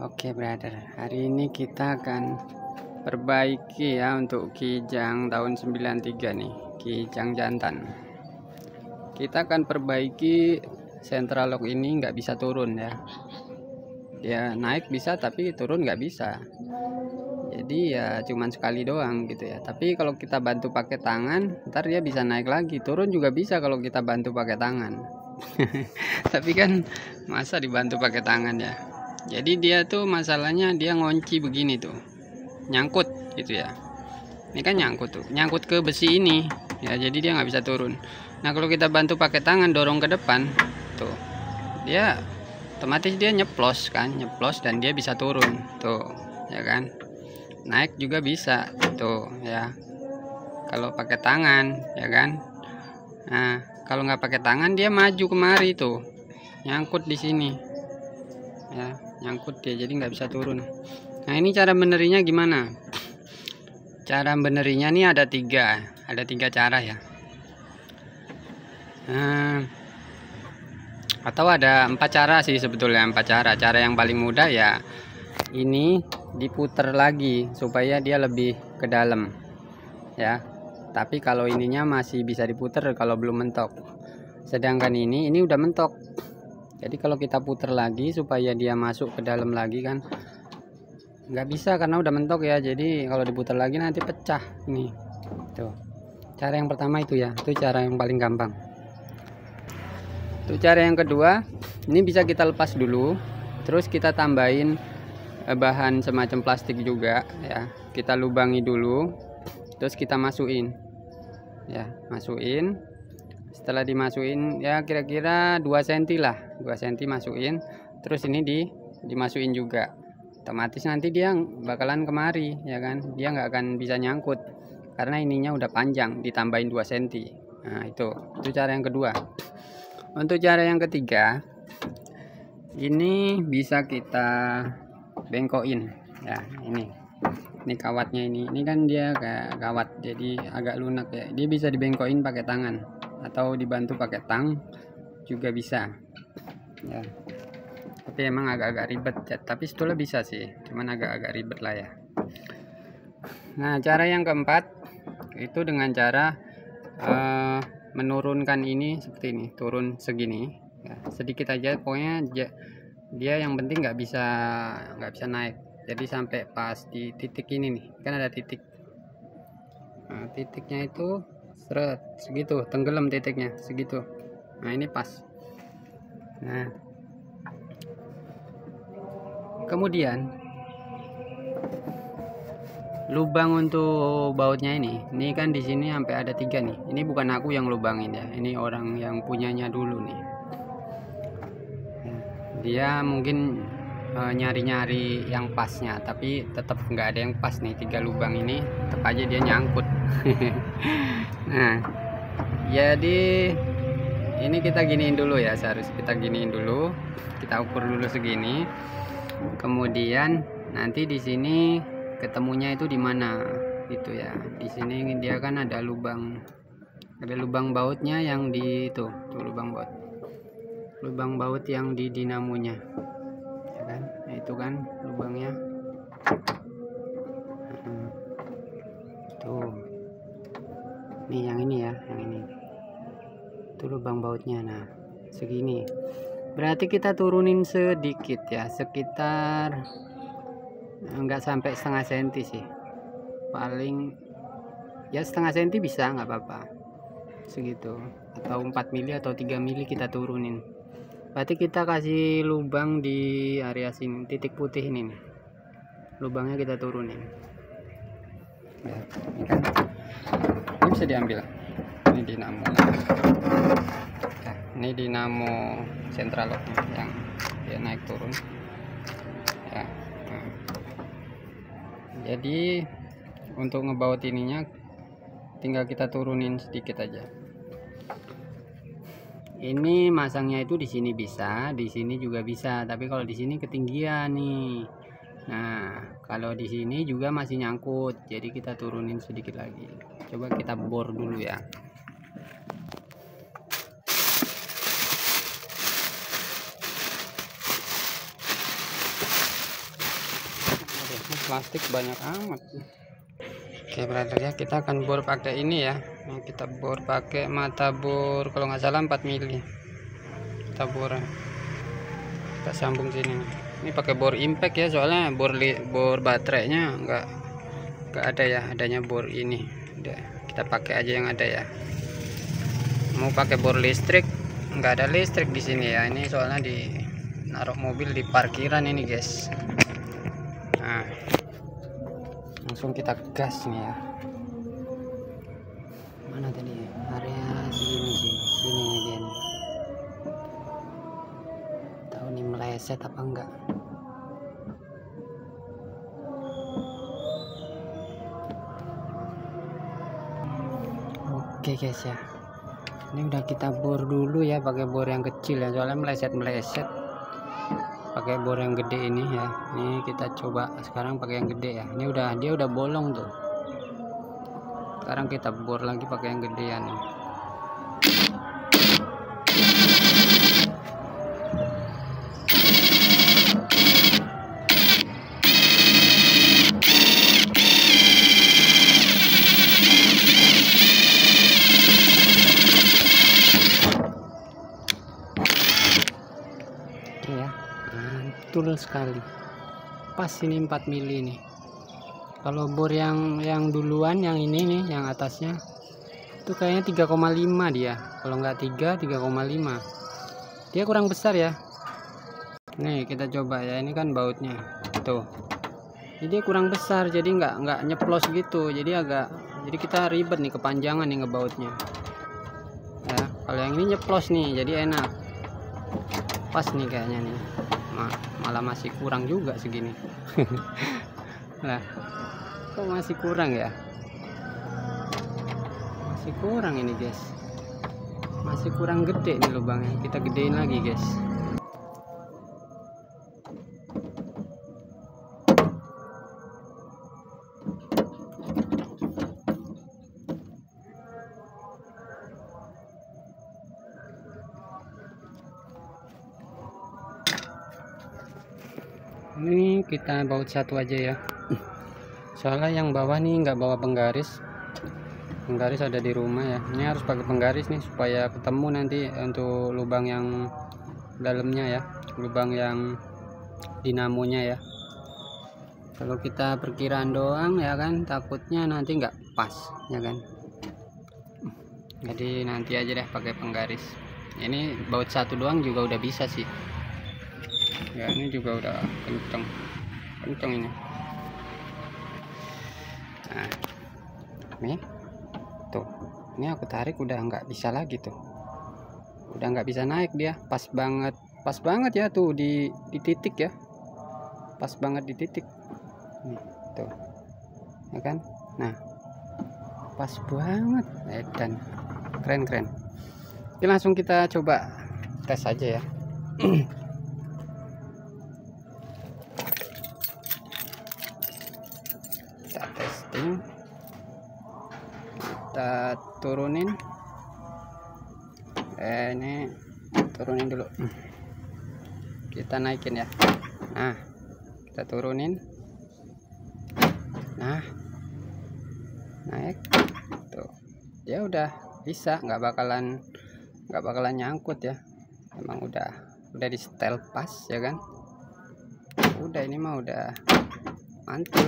Oke brother, hari ini kita akan perbaiki ya untuk Kijang tahun 93 nih, Kijang jantan. Kita akan perbaiki central lock ini nggak bisa turun ya. Dia naik bisa tapi turun nggak bisa. Jadi ya cuman sekali doang gitu ya. Tapi kalau kita bantu pakai tangan, ntar dia bisa naik lagi. Turun juga bisa kalau kita bantu pakai tangan. Tapi kan masa dibantu pakai tangan ya. Jadi dia tuh masalahnya dia ngunci begini tuh, nyangkut gitu ya. Ini kan nyangkut tuh, nyangkut ke besi ini ya, jadi dia nggak bisa turun. Nah kalau kita bantu pakai tangan dorong ke depan tuh, dia otomatis dia nyeplos kan, nyeplos dan dia bisa turun tuh ya kan. Naik juga bisa tuh ya kalau pakai tangan ya kan. Nah kalau nggak pakai tangan dia maju kemari tuh, nyangkut di sini ya, nyangkut dia jadi nggak bisa turun. Nah ini cara benerinya gimana? Cara benerinya nih ada tiga cara ya. Atau ada 4 cara sih sebetulnya, 4 cara. Cara yang paling mudah ya ini diputer lagi supaya dia lebih ke dalam ya. Tapi kalau ininya masih bisa diputer kalau belum mentok. Sedangkan ini udah mentok. Jadi kalau kita puter lagi supaya dia masuk ke dalam lagi kan nggak bisa karena udah mentok ya. Jadi kalau diputar lagi nanti pecah nih. Tuh. Cara yang pertama itu ya, itu cara yang paling gampang. Tuh cara yang kedua, ini bisa kita lepas dulu, terus kita tambahin bahan semacam plastik juga ya. Kita lubangi dulu, terus kita masukin. Ya, masukin. Setelah dimasukin ya kira-kira 2 cm lah, 2 cm masukin, terus ini dimasukin juga. Otomatis nanti dia bakalan kemari ya kan, dia nggak akan bisa nyangkut karena ininya udah panjang, ditambahin 2 cm. Nah itu cara yang kedua. Untuk cara yang ketiga, ini bisa kita bengkokin ya. Ini kawatnya, ini kan dia kayak kawat jadi agak lunak ya, dia bisa dibengkokin pakai tangan atau dibantu pakai tang juga bisa ya. Tapi emang agak-agak ribet ya, tapi sebetulnya bisa sih, cuman agak-agak ribet lah ya. Nah cara yang keempat itu dengan cara menurunkan ini seperti ini, turun segini ya, sedikit aja pokoknya. Dia yang penting nggak bisa naik, jadi sampai pas di titik ini nih, kan ada titik. Nah, titiknya itu seret segitu, tenggelam titiknya segitu. Nah ini pas. Nah kemudian lubang untuk bautnya ini kan di sini sampai ada 3 nih. Ini bukan aku yang lubangin ya, ini orang yang punyanya dulu nih. Dia mungkin nyari-nyari yang pasnya, tapi tetap nggak ada yang pas nih. 3 lubang ini tetap aja dia nyangkut. Nah jadi ini kita giniin dulu ya, seharusnya kita giniin dulu, kita ukur dulu segini. Kemudian nanti di sini ketemunya itu di mana gitu ya. Di sini dia kan ada lubang bautnya yang di tuh lubang baut yang di dinamonya ya kan. Nah, itu kan lubangnya tuh. Nih yang ini ya, yang ini itu lubang bautnya. Nah segini berarti kita turunin sedikit ya, sekitar enggak sampai setengah senti sih, paling ya setengah senti bisa, nggak apa-apa segitu, atau 4 mili atau 3 mili kita turunin. Berarti kita kasih lubang di area sini, titik putih ini nih, lubangnya kita turunin ya. Ini kan ini bisa diambil, ini dinamo. Nah, ini dinamo central lock yang dia naik turun ya. Nah, jadi untuk ngebaut ininya tinggal kita turunin sedikit aja. Ini masangnya itu di sini bisa, di sini juga bisa, tapi kalau di sini ketinggian nih. Nah kalau di sini juga masih nyangkut, jadi kita turunin sedikit lagi. Coba kita bor dulu ya. plastik banyak amat. Oke brother ya, kita akan bor pakai ini ya. Nah, kita bor pakai mata bor kalau nggak salah 4 mili. Kita bor, kita sambung sini. Ini pakai bor impact ya, soalnya bor baterainya nggak ada ya, adanya bor ini. Udah, kita pakai aja yang ada ya. Mau pakai bor listrik, nggak ada listrik di sini ya. Ini soalnya di naruh mobil di parkiran ini guys. Nah, langsung kita gas nih ya. Mana tadi area sini dia nih. Tahu nih meleset apa enggak. Oke guys ya, ini udah kita bor dulu ya, pakai bor yang kecil ya, soalnya meleset pakai bor yang gede ini ya. Ini kita coba sekarang pakai yang gede ya. Ini dia udah bolong tuh. Sekarang kita bor lagi pakai yang gedean. Oke ya, mantul sekali. Pas ini 4 mili nih. Kalau bor yang duluan, yang ini nih, yang atasnya itu kayaknya 3,5 dia. Kalau nggak 3,5. Dia kurang besar ya. Nih kita coba ya, ini kan bautnya tuh. Jadi dia kurang besar, jadi nggak nyeplos gitu. Jadi kita ribet nih, kepanjangan nih ngebautnya. Ya, kalau yang ini nyeplos nih, jadi enak. Pas nih kayaknya nih. Malah masih kurang juga segini. Nah, kok masih kurang ya? Masih kurang ini guys. Masih kurang gede nih lubangnya. Kita gedein lagi guys. Ini kita baut satu aja ya, soalnya yang bawah nih nggak bawa penggaris ada di rumah ya. Ini harus pakai penggaris nih supaya ketemu nanti untuk lubang yang dalamnya ya, lubang yang dinamonya ya. Kalau kita perkiraan doang ya kan, takutnya nanti nggak pas ya kan. Jadi nanti aja deh pakai penggaris. Ini baut satu doang juga udah bisa sih ya. Ini juga udah kenceng ini. Nah nih tuh, ini aku tarik udah nggak bisa lagi tuh, udah nggak bisa naik dia. Pas banget ya tuh di titik ya, pas banget di titik nih, tuh ya kan. Nah pas banget dan keren. Oke, langsung kita coba tes aja ya. Kita testing, kita turunin. Ini turunin dulu, kita naikin ya. Nah kita turunin, nah naik tuh, ya udah bisa, nggak bakalan nyangkut ya. Emang udah di setel pas ya kan. Udah ini mah udah mantul.